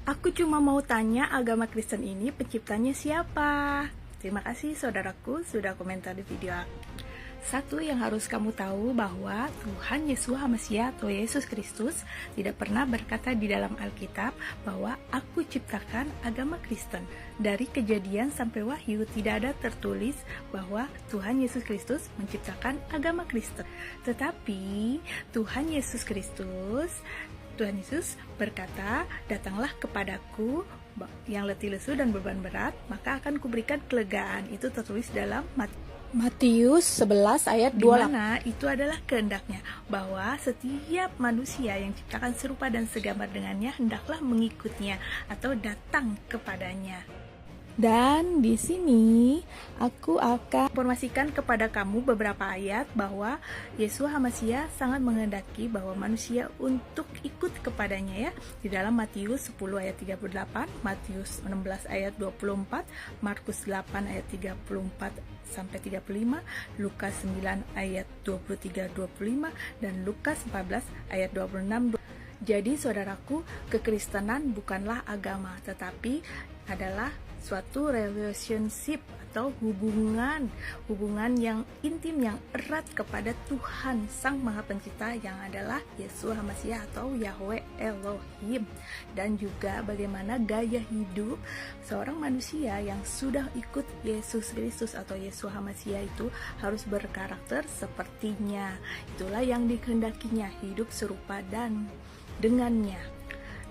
Aku cuma mau tanya, agama Kristen ini penciptanya siapa? Terima kasih saudaraku sudah komentar di video aku. Satu yang harus kamu tahu bahwa Tuhan Yesus Hamasiah atau Yesus Kristus tidak pernah berkata di dalam Alkitab bahwa aku ciptakan agama Kristen. Dari Kejadian sampai Wahyu tidak ada tertulis bahwa Tuhan Yesus Kristus menciptakan agama Kristen. Tetapi Tuhan Yesus berkata, datanglah kepadaku yang letih lesu dan beban berat, maka akan kuberikan kelegaan. Itu tertulis dalam Matius 11 ayat 2. Dimana itu adalah kehendaknya bahwa setiap manusia yang ciptakan serupa dan segambar dengannya hendaklah mengikutnya atau datang kepadanya. Dan di sini aku akan informasikan kepada kamu beberapa ayat bahwa Yesus Hamasiah sangat menghendaki bahwa manusia untuk ikut kepadanya ya. Di dalam Matius 10 ayat 38, Matius 16 ayat 24, Markus 8 ayat 34 sampai 35, Lukas 9 ayat 23-25 dan Lukas 14 ayat 26. Jadi saudaraku, kekristenan bukanlah agama, tetapi adalah suatu relationship atau hubungan yang intim, yang erat kepada Tuhan Sang Maha Pencipta yang adalah Yesus Hamasiah atau Yahweh Elohim. Dan juga bagaimana gaya hidup seorang manusia yang sudah ikut Yesus Kristus atau Yesus Hamasiah itu harus berkarakter sepertinya. Itulah yang dikehendakinya, hidup serupa dan dengannya.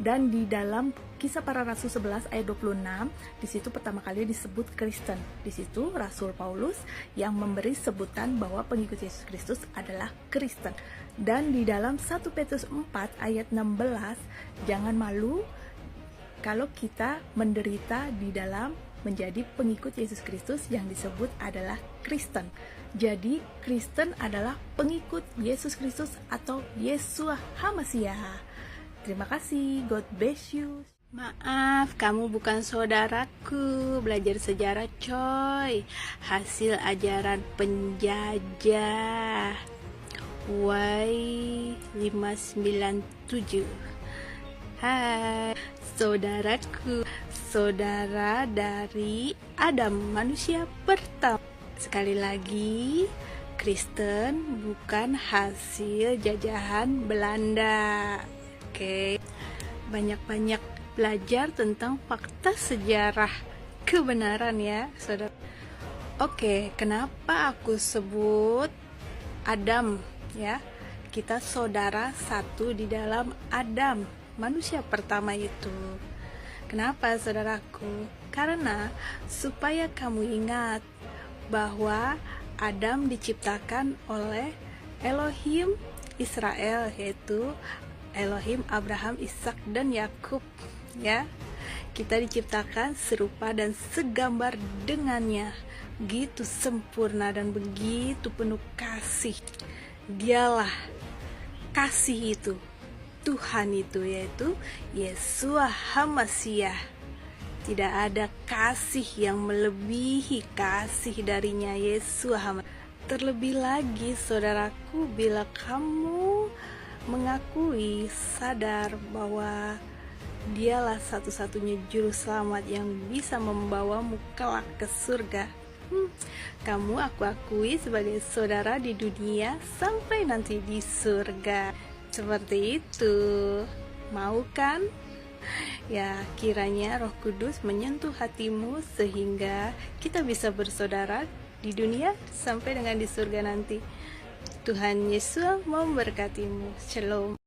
Dan di dalam Kisah Para Rasul 11 ayat 26, di situ pertama kali disebut Kristen. Di situ Rasul Paulus yang memberi sebutan bahwa pengikut Yesus Kristus adalah Kristen. Dan di dalam 1 Petrus 4 ayat 16, jangan malu kalau kita menderita di dalam menjadi pengikut Yesus Kristus yang disebut adalah Kristen. Jadi Kristen adalah pengikut Yesus Kristus atau Yesus Hamasiah. Terima kasih, God bless you. Maaf, kamu bukan saudaraku. Belajar sejarah coy. Hasil ajaran penjajah. Y597. Hai, saudaraku. Saudara dari Adam, manusia pertama. Sekali lagi, Kristen bukan hasil jajahan Belanda. Oke, banyak-banyak belajar tentang fakta sejarah kebenaran ya, saudara. Oke, kenapa aku sebut Adam ya? Kita saudara satu di dalam Adam, manusia pertama itu. Kenapa saudaraku? Karena supaya kamu ingat bahwa Adam diciptakan oleh Elohim Israel, yaitu Elohim Abraham, Ishak dan Yakub ya. Kita diciptakan serupa dan segambar dengannya, gitu sempurna dan begitu penuh kasih. Dialah kasih itu, Tuhan itu, yaitu Yesus Hamasiah. Tidak ada kasih yang melebihi kasih darinya Yesus Hamasiah. Terlebih lagi saudaraku, bila kamu mengakui, sadar bahwa dialah satu-satunya juru selamat yang bisa membawamu kelak ke surga, kamu aku akui sebagai saudara di dunia sampai nanti di surga. Seperti itu, mau kan? Ya, kiranya Roh Kudus menyentuh hatimu sehingga kita bisa bersaudara di dunia sampai dengan di surga nanti. Tuhan Yesus memberkatimu. Shalom.